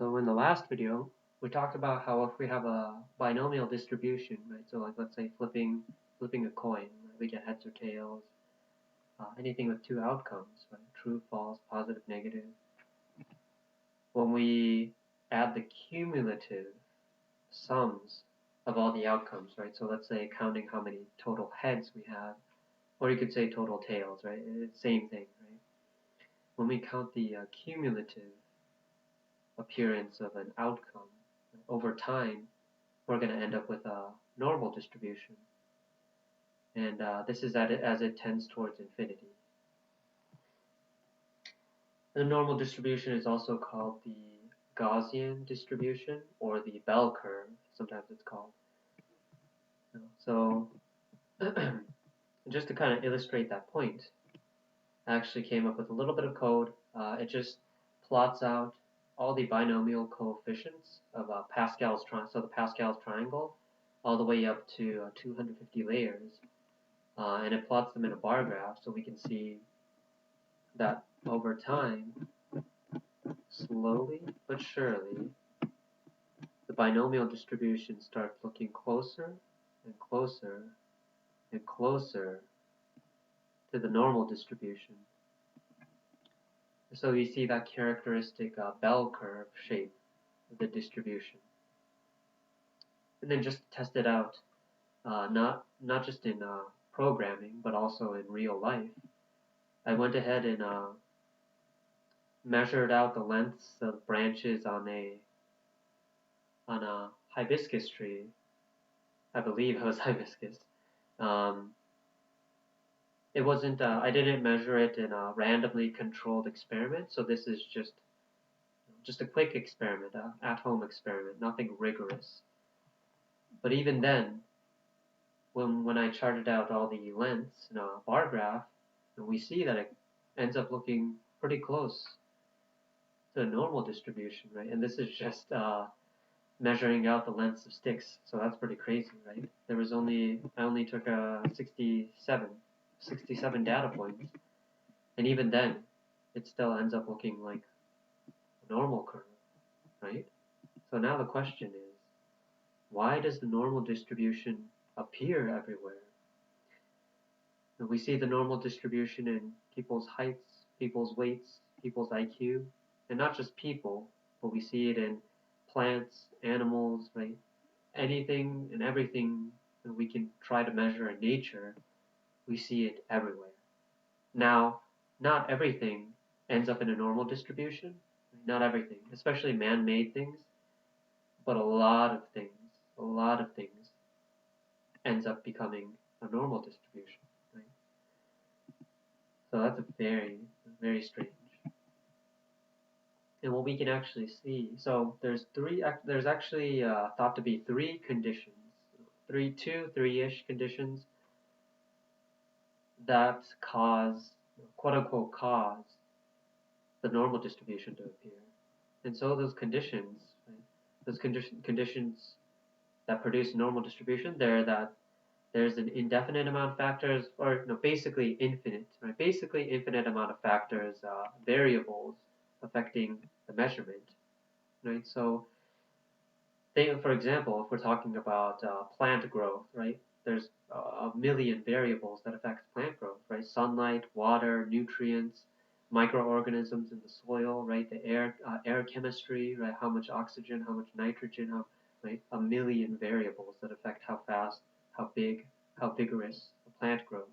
So in the last video, we talked about how if we have a binomial distribution, right? So like let's say flipping a coin, right? We get heads or tails, anything with two outcomes, right? True, false, positive, negative. When we add the cumulative sums of all the outcomes, right? So let's say counting how many total heads we have, or you could say total tails, right? It's same thing, right? When we count the cumulative appearance of an outcome over time, we're going to end up with a normal distribution. And this is as it tends towards infinity. The normal distribution is also called the Gaussian distribution, or the bell curve, sometimes it's called. So just to kind of illustrate that point, I actually came up with a little bit of code. It just plots out all the binomial coefficients of Pascal's triangle, so the Pascal's triangle, all the way up to 250 layers. And it plots them in a bar graph, so we can see that over time, slowly but surely, the binomial distribution starts looking closer and closer and closer to the normal distribution. So you see that characteristic bell curve shape of the distribution. And then just test it out, not just in programming, but also in real life. I went ahead and measured out the lengths of branches on a hibiscus tree. I believe it was hibiscus. It wasn't. I didn't measure it in a randomly controlled experiment, so this is just a quick experiment, at-home experiment, nothing rigorous. But even then, when I charted out all the lengths in a bar graph, we see that it ends up looking pretty close to a normal distribution, right? And this is just measuring out the lengths of sticks, so that's pretty crazy, right? I only took 67 data points, and even then, it still ends up looking like a normal curve, right? So now the question is, why does the normal distribution appear everywhere? And we see the normal distribution in people's heights, people's weights, people's IQ, and not just people, but we see it in plants, animals, right? Anything and everything that we can try to measure in nature, we see it everywhere. Now, not everything ends up in a normal distribution, not everything, especially man-made things, but a lot of things ends up becoming a normal distribution, right? So that's very, very strange. And what we can actually see, so there's actually thought to be three conditions, three-ish conditions that cause, quote unquote, cause the normal distribution to appear. And so those conditions, right, those conditions that produce normal distribution, there's an indefinite amount of factors, or no, basically infinite, right? Basically infinite amount of factors, variables affecting the measurement, right? So, for example, if we're talking about plant growth, right? There's a million variables that affect plant growth, right? Sunlight, water, nutrients, microorganisms in the soil, right? The air chemistry, right? How much oxygen, how much nitrogen, right? A million variables that affect how fast, how big, how vigorous a plant grows,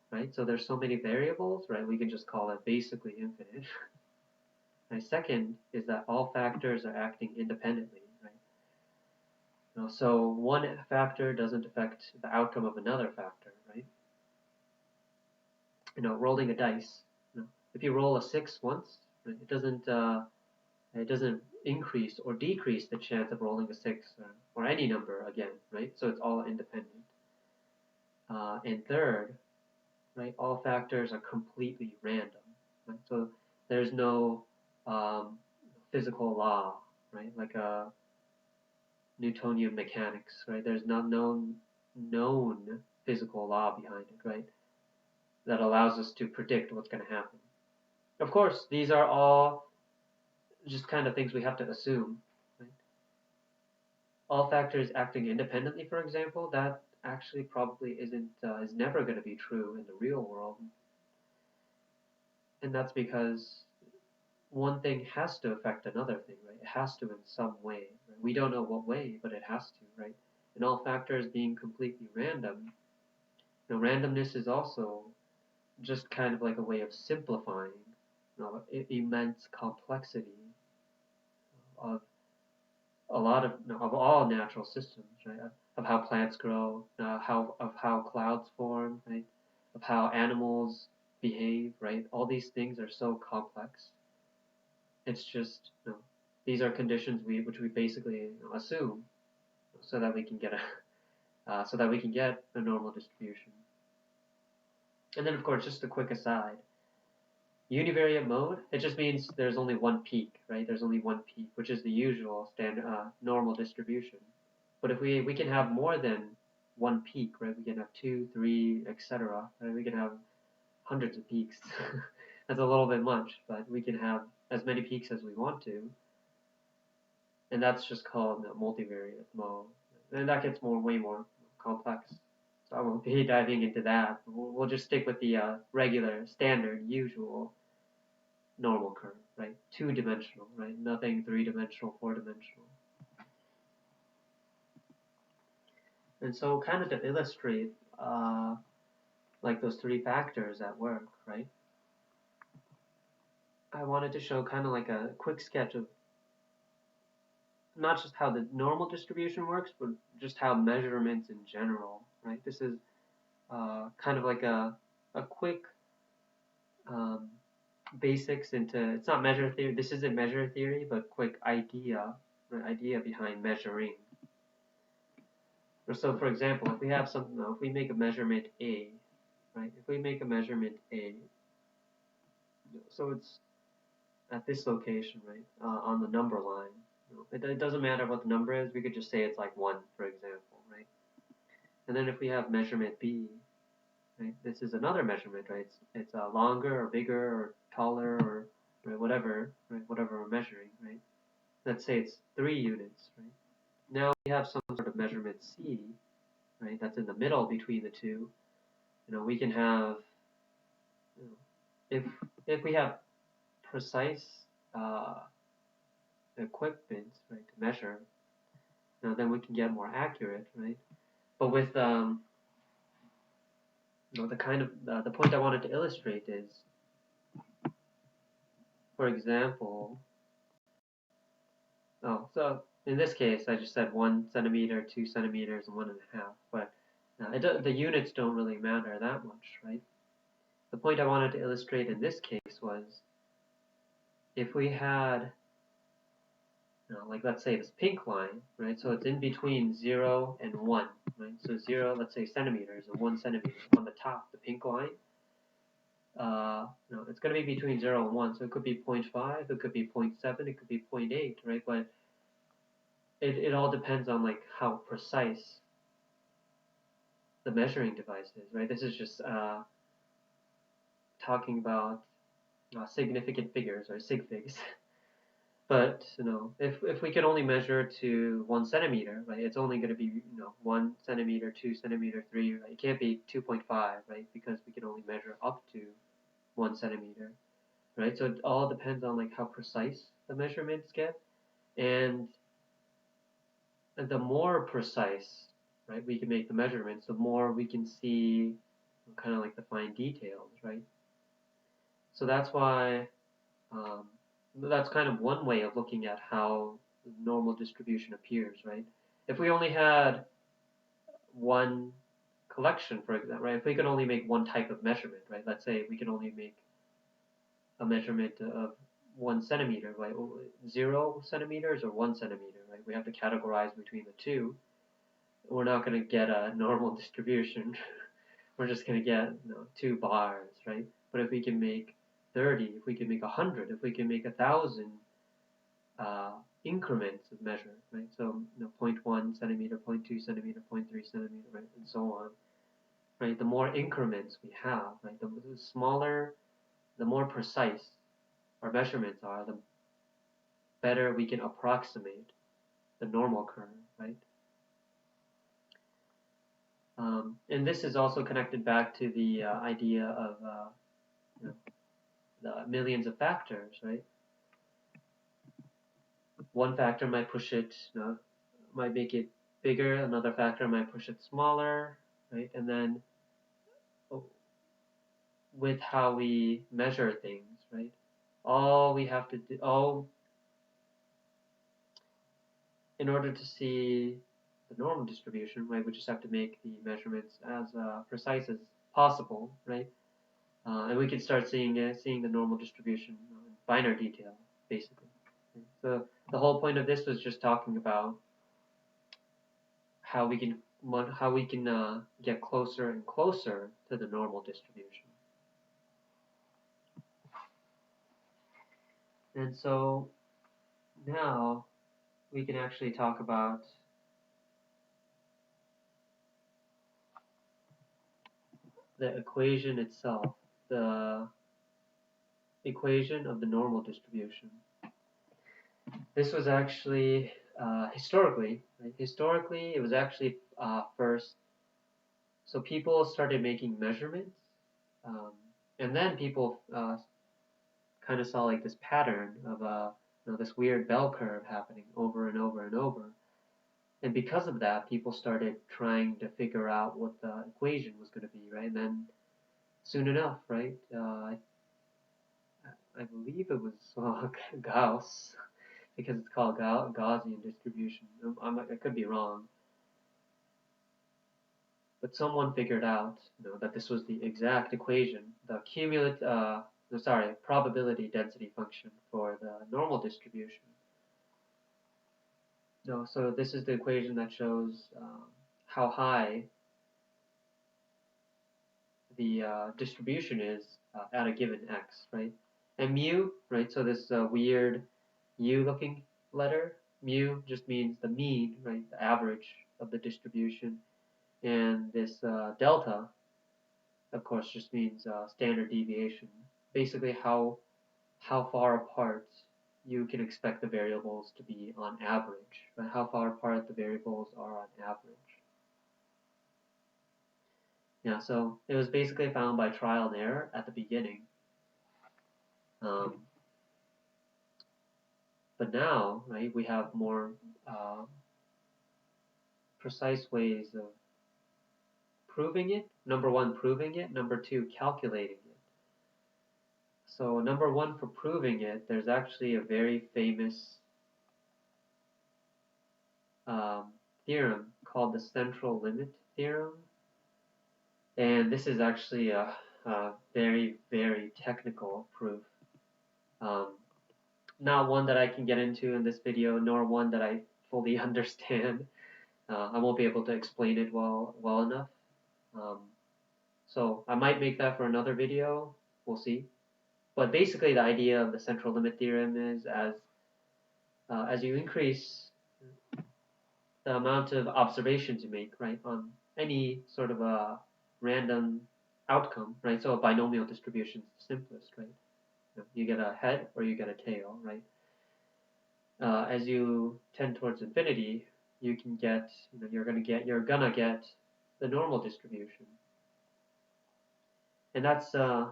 right? So there's so many variables, right? We can just call it basically infinite. And second is that all factors are acting independently, right? So one factor doesn't affect the outcome of another factor, right? Rolling a dice. If you roll a 6 once, right, it doesn't increase or decrease the chance of rolling a 6 or any number again, right? So it's all independent. And third, right, all factors are completely random, right? So there's no physical law, right? Like Newtonian mechanics, right? There's not known physical law behind it, right? That allows us to predict what's going to happen. Of course, these are all just kind of things we have to assume. Right? All factors acting independently, for example, that actually probably is never going to be true in the real world, and that's because one thing has to affect another thing, right? It has to in some way. Right? We don't know what way, but it has to, right? And all factors being completely random, randomness is also just kind of like a way of simplifying, immense complexity of a lot of all natural systems, right? Of how plants grow, how clouds form, right? Of how animals behave, right? All these things are so complex. It's just these are conditions which we basically assume so that we can get a normal distribution. And then of course, just a quick aside, univariate mode, it just means there's only one peak, right? There's only one peak, which is the usual standard normal distribution. But if we can have more than one peak, right? We can have 2, 3, etc. Right? We can have hundreds of peaks. That's a little bit much, but we can have as many peaks as we want to, and that's just called multivariate mode. And that gets way more complex. So I won't be diving into that. We'll just stick with the regular, standard, usual normal curve, right? 2-dimensional, right? Nothing 3-dimensional, 4-dimensional. And so kind of to illustrate like those three factors at work, right? I wanted to show kind of like a quick sketch of not just how the normal distribution works, but just how measurements in general, right? This is kind of like a quick basics into, it's not measure theory, this isn't measure theory, but quick idea, right? Idea behind measuring. So for example, if we have something, if we make a measurement A, right? If we make a measurement A, so it's at this location, right? On the number line. It doesn't matter what the number is, we could just say it's like 1, for example, right? And then if we have measurement B, right? This is another measurement, right? It's longer or bigger or taller or right, whatever, right? Whatever we're measuring, right? Let's say it's 3 units, right? Now we have some sort of measurement C, right? That's in the middle between the two. We can have, if we have precise equipment, right, to measure, then we can get more accurate, right? But with the kind of the point I wanted to illustrate is, for example, so in this case I just said 1 centimeter, 2 centimeters, and 1.5, but the units don't really matter that much, right? The point I wanted to illustrate in this case was if we had, like let's say this pink line, right? So it's in between 0 and 1, right? So 0, let's say centimeters, and 1 centimeter on the top, the pink line. It's going to be between 0 and 1, so it could be 0.5, it could be 0.7, it could be 0.8, right? But it all depends on like how precise the measuring device is, right? This is just talking about significant figures, or sig figs. But if we can only measure to 1 centimeter, right? It's only going to be 1 centimeter, 2 centimeter, 3. Right? It can't be 2.5, right? Because we can only measure up to 1 centimeter, right? So it all depends on like how precise the measurements get, and the more precise, right, we can make the measurements, the more we can see kind of like the fine details, right? So that's why. That's kind of one way of looking at how the normal distribution appears, right? If we only had one collection, for example, right? If we could only make one type of measurement, right? Let's say we can only make a measurement of 1 centimeter, right? 0 centimeters or 1 centimeter, right? We have to categorize between the two. We're not going to get a normal distribution. We're just going to get 2 bars, right? But if we can make 30, if we can make 100, if we can make 1,000 increments of measure, right? So 0.1 centimeter, 0.2 centimeter, 0.3 centimeter, right, and so on, right? The more increments we have, right, the smaller, the more precise our measurements are, better we can approximate the normal curve, right? And this is also connected back to the idea of you know, the millions of factors, right? One factor might push it, might make it bigger. Another factor might push it smaller, right? And then with how we measure things, right? All we have to do, in order to see the normal distribution, right, we just have to make the measurements as precise as possible, right? And we can start seeing the normal distribution in finer detail, basically. So the whole point of this was just talking about how we can get closer and closer to the normal distribution. And so now we can actually talk about the equation itself, the equation of the normal distribution. This was actually historically, right? Historically, it was actually first. So people started making measurements, and then people kind of saw like this pattern of this weird bell curve happening over and over and over. And because of that, people started trying to figure out what the equation was going to be, right? And then soon enough, right? I believe it was Gauss, because it's called Gaussian distribution. I could be wrong, but someone figured out, that this was the exact equation, the probability density function for the normal distribution. So this is the equation that shows how high the distribution is at a given x, right? And mu, right? So this weird U-looking letter, mu just means the mean, right? The average of the distribution, and this delta, of course, just means standard deviation. Basically, how far apart you can expect the variables to be on average, right? How far apart the variables are on average. Yeah, so it was basically found by trial and error at the beginning. But now, right, we have more precise ways of proving it. Number one, proving it. Number two, calculating it. So number one, for proving it, there's actually a very famous theorem called the central limit theorem. And this is actually a very, very technical proof. Not one that I can get into in this video, nor one that I fully understand. I won't be able to explain it well enough. So I might make that for another video. We'll see. But basically, the idea of the central limit theorem is as you increase the amount of observations you make, right, on any sort of a random outcome, right? So a binomial distribution is the simplest, right? You get a head or you get a tail, right? As you tend towards infinity, you can get, you're gonna get the normal distribution, and that's the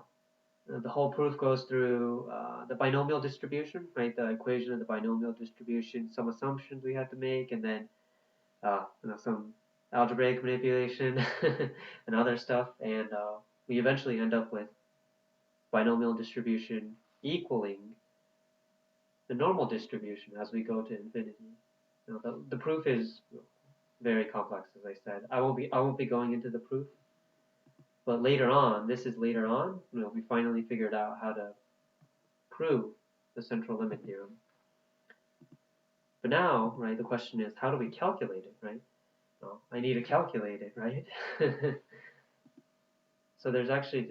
whole proof goes through the binomial distribution, right? The equation of the binomial distribution, some assumptions we have to make, and then some algebraic manipulation and other stuff, and we eventually end up with binomial distribution equaling the normal distribution as we go to infinity. The proof is very complex, as I said. I won't be going into the proof, but later on, we finally figured out how to prove the central limit theorem. But now, right, the question is, how do we calculate it, right? Well, I need to calculate it, right? So there's actually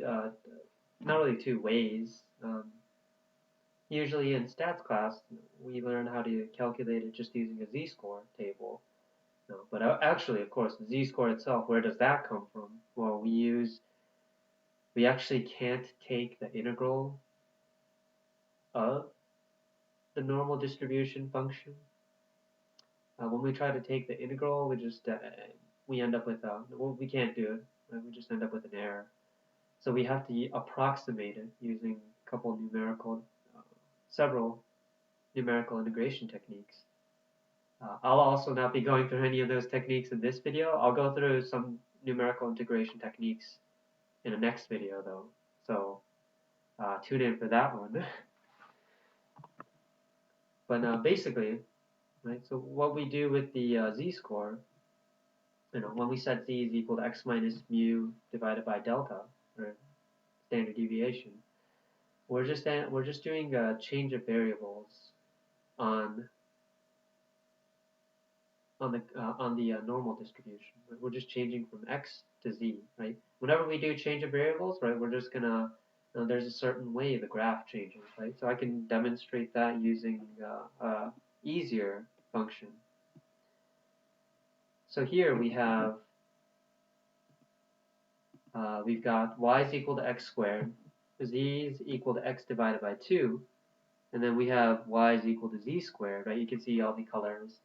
not really two ways. Usually in stats class, we learn how to calculate it just using a z-score table. No, but actually, of course, the z-score itself, where does that come from? Well, we actually can't take the integral of the normal distribution function, when we try to take the integral, we end up with well, we can't do it. Right? We just end up with an error. So we have to approximate it using several numerical integration techniques. I'll also not be going through any of those techniques in this video. I'll go through some numerical integration techniques in the next video, though. So tune in for that one. But basically, right? So what we do with the z-score, when we set z is equal to x minus mu divided by delta, or standard deviation, we're just doing a change of variables on the normal distribution. Right? We're just changing from x to z, right? Whenever we do change of variables, right, we're just gonna there's a certain way the graph changes, right? So I can demonstrate that using a easier function. So here we've got y is equal to x squared, z is equal to x divided by 2, and then we have y is equal to z squared, right? You can see all the colors.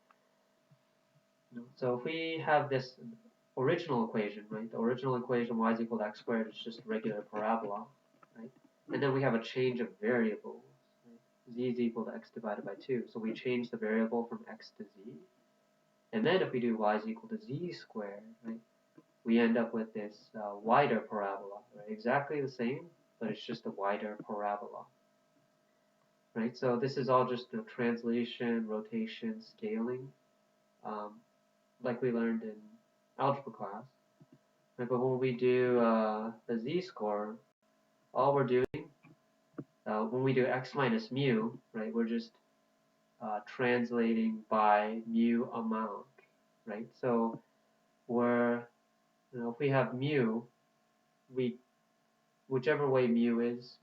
So if we have this original equation, right? The original equation y is equal to x squared is just a regular parabola, right? And then we have a change of variables. Right? Z is equal to x divided by 2. So we change the variable from x to z. And then if we do y is equal to z squared, right? We end up with this wider parabola, right? Exactly the same, but it's just a wider parabola. Right? So this is all just the translation, rotation, scaling, like we learned in algebra class. Right? But when we do the z-score, all we're doing, when we do x minus mu, right, we're just translating by mu amount, right? So if we have mu, whichever way mu is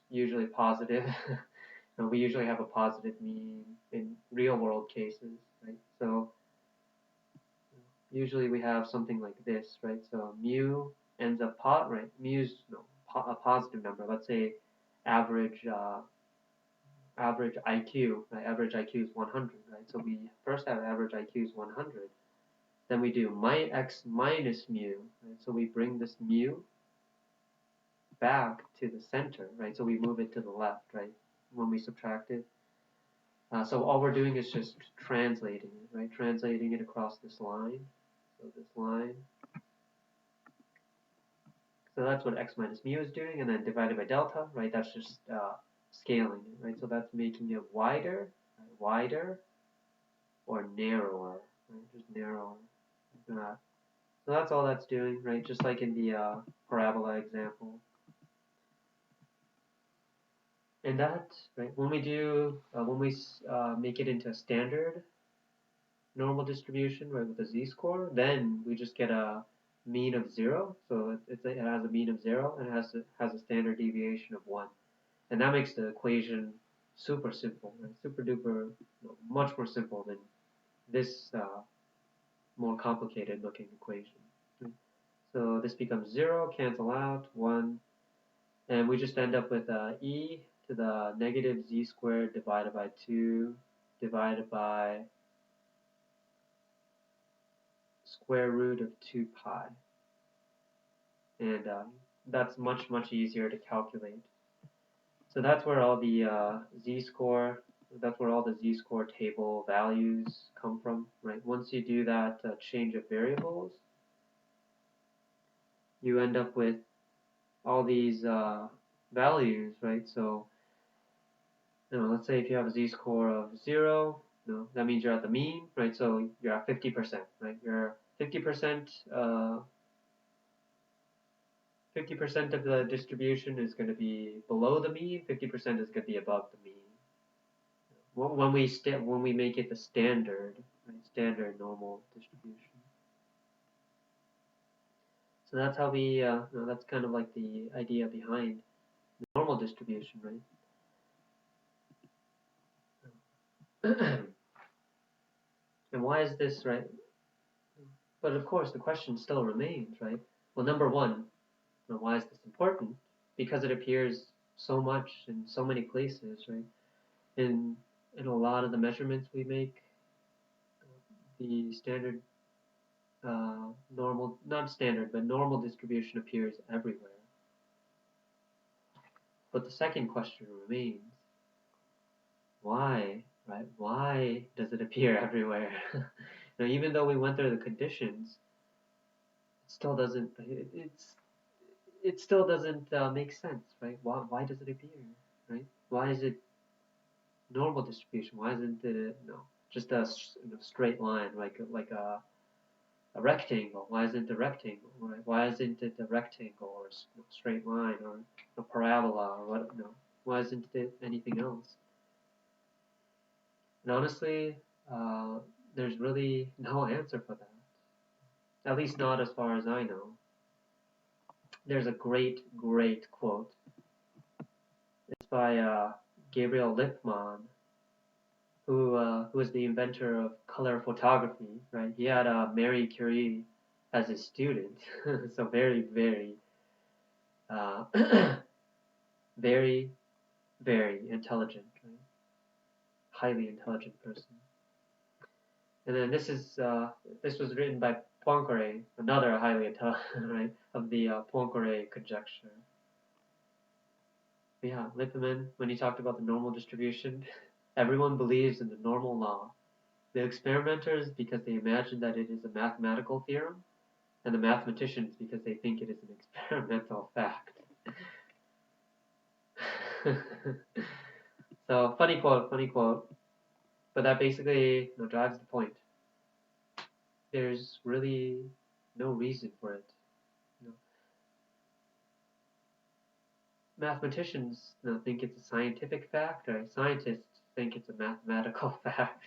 usually positive. We usually have a positive mean in real world cases, right? So usually we have something like this, right? So mu ends up mu's a positive number. Let's say average IQ, right? Average IQ is 100, right? So we first have average IQ is 100. Then we do x minus mu, right? So we bring this mu back to the center, right? So we move it to the left, right? When we subtract it. So all we're doing is just translating it, right? Translating it across this line. So this line. So that's what x minus mu is doing, and then divided by delta, right? That's just scaling it, right? So that's making it wider, or narrower, right? Just narrower. So that's all that's doing, right? Just like in the parabola example. And that, right? When we make it into a standard normal distribution, right, with a z-score, then we just get a mean of 0. So it has a mean of 0 and has a standard deviation of 1, and that makes the equation super simple, right? Super duper, much more simple than this more complicated looking equation. Right? So this becomes 0, cancel out, 1, and we just end up with e to the negative z squared divided by 2 divided by square root of 2 pi. And that's much, much easier to calculate. So that's where all the z-score table values come from, right? Once you do that change of variables, you end up with all these values, right? So, let's say if you have a z-score of 0, that means you're at the mean, right? So you're at 50%, right? You're 50%. 50% of the distribution is going to be below the mean. 50% is going to be above the mean. When we make it the standard, right? Standard normal distribution. So that's how that's kind of like the idea behind the normal distribution, right? And why is this, right? But of course, the question still remains, right? Well, number one, why is this important? Because it appears so much in so many places, right? In in a lot of the measurements we make, the standard normal, not standard, but normal distribution appears everywhere. But the second question remains, why, right? Why does it appear everywhere? Now, even though we went through the conditions, it still doesn't, it still doesn't make sense, right? Why does it appear, right? Why is it normal distribution? Why isn't it, just a straight line, like a rectangle? Why isn't it a rectangle? Right? Why isn't it a rectangle or a straight line or a parabola or what? No. Why isn't it anything else? And honestly, there's really no answer for that. At least not as far as I know. There's a great quote. It's by Gabriel Lippmann, who was the inventor of color photography. Right? He had Marie Curie as his student, so very uh, very intelligent, right? Highly intelligent person. And then this was written by Poincaré, another highly intelligent, right, of the Poincaré conjecture. But yeah, Lippmann, when he talked about the normal distribution, everyone believes in the normal law. The experimenters because they imagine that it is a mathematical theorem, and the mathematicians because they think it is an experimental fact. So funny quote, but that basically drives the point. There's really no reason for it. Mathematicians think it's a scientific fact, or scientists think it's a mathematical fact.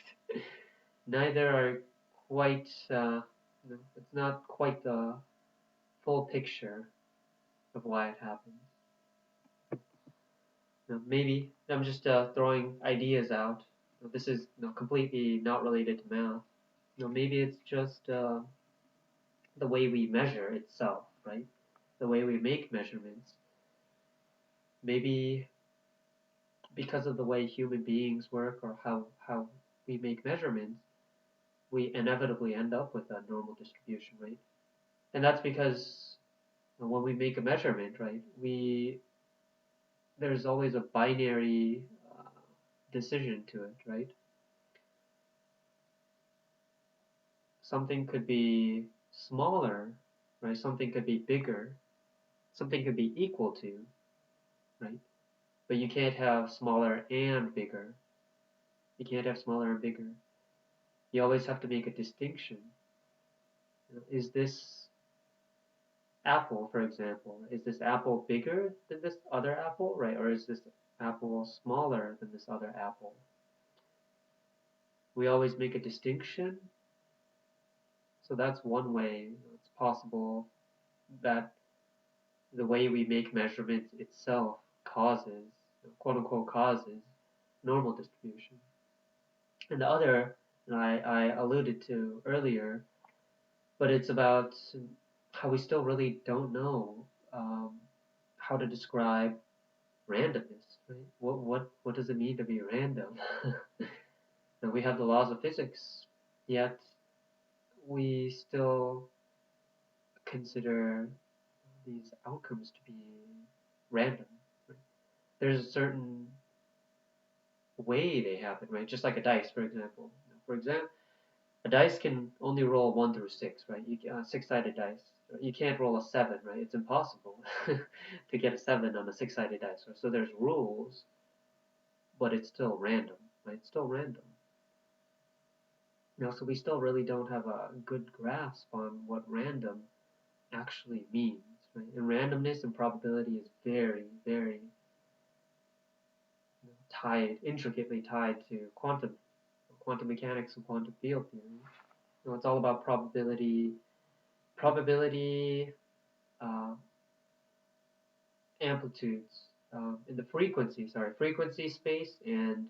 Neither are quite, it's not quite the full picture of why it happens. Maybe I'm just throwing ideas out. This is completely not related to math. Maybe it's just the way we measure itself, right? The way we make measurements. Maybe because of the way human beings work or how we make measurements, we inevitably end up with a normal distribution, right? And that's because when we make a measurement, right, there's always a binary decision to it, right? Something could be smaller, right? Something could be bigger. Something could be equal to, right? But you can't have smaller and bigger. You can't have smaller and bigger. You always have to make a distinction. Is this apple, for example, is this apple bigger than this other apple, right? Or is this apple smaller than this other apple? We always make a distinction. So that's one way it's possible that the way we make measurements itself causes, quote unquote, causes normal distribution. And the other, I alluded to earlier, but it's about how we still really don't know how to describe randomness, right? What does it mean to be random? And we have the laws of physics, yet we still consider these outcomes to be random. Right? There's a certain way they happen, right? Just like a dice, for example. For example, a dice can only roll 1 through 6, right? Six-sided dice. You can't roll a 7, right? It's impossible to get a 7 on a six-sided dice. So there's rules, but it's still random, right? It's still random. So we still really don't have a good grasp on what random actually means, right? And randomness and probability is very intricately tied to quantum mechanics and quantum field theory. It's all about probability, amplitudes in the frequency space and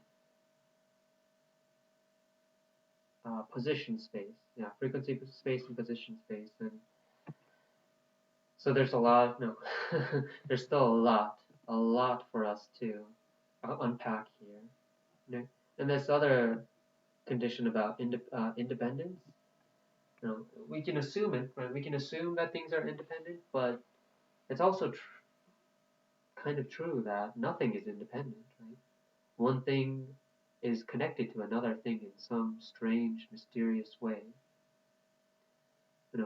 position space. Yeah, frequency space and position space. And so there's a lot, there's still a lot for us to unpack here. And this other condition about independence, we can assume it, right? We can assume that things are independent, but it's also kind of true that nothing is independent, right? One thing is connected to another thing in some strange, mysterious way.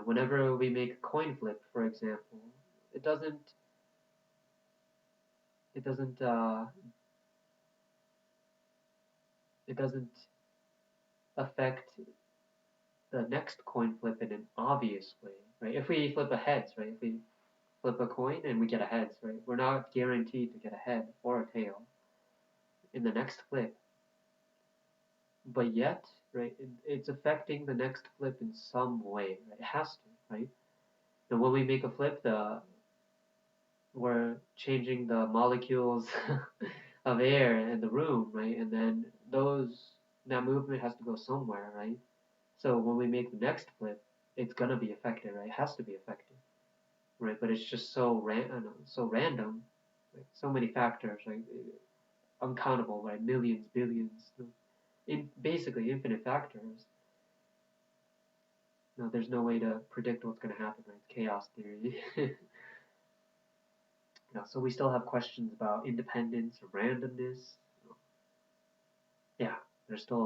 Whenever we make a coin flip, for example, it doesn't it doesn't uh, it doesn't affect the next coin flip in an obvious way, right? If we flip a heads, right? If we flip a coin and we get a heads, right? We're not guaranteed to get a head or a tail in the next flip, but yet, right? It's affecting the next flip in some way, right? It has to, right? And when we make a flip, we're changing the molecules of air in the room, right? And then that movement has to go somewhere, right? So when we make the next flip, it's gonna be affected, right? It has to be affected, right? But it's just so random, right? So many factors, right? Uncountable, right? Millions, billions, basically infinite factors. There's no way to predict what's gonna happen, right? It's chaos theory. So we still have questions about independence or randomness. Yeah, there's still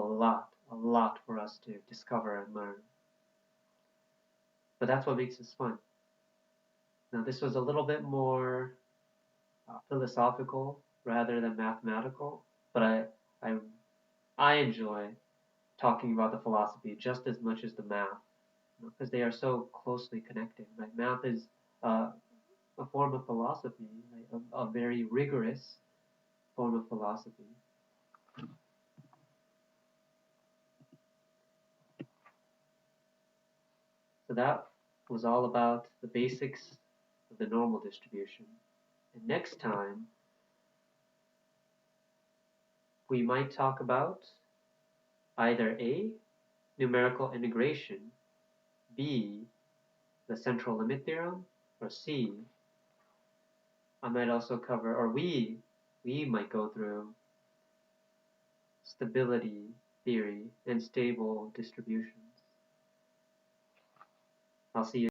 a lot for us to discover and learn. But that's what makes this fun. Now, this was a little bit more philosophical rather than mathematical, but I, I enjoy talking about the philosophy just as much as the math, because they are so closely connected. Right? Math is a form of philosophy, right? A very rigorous form of philosophy. So that was all about the basics of the normal distribution. And next time, we might talk about either A, numerical integration, B, the central limit theorem, or C, I might also cover, or we might go through stability theory and stable distributions. I'll see you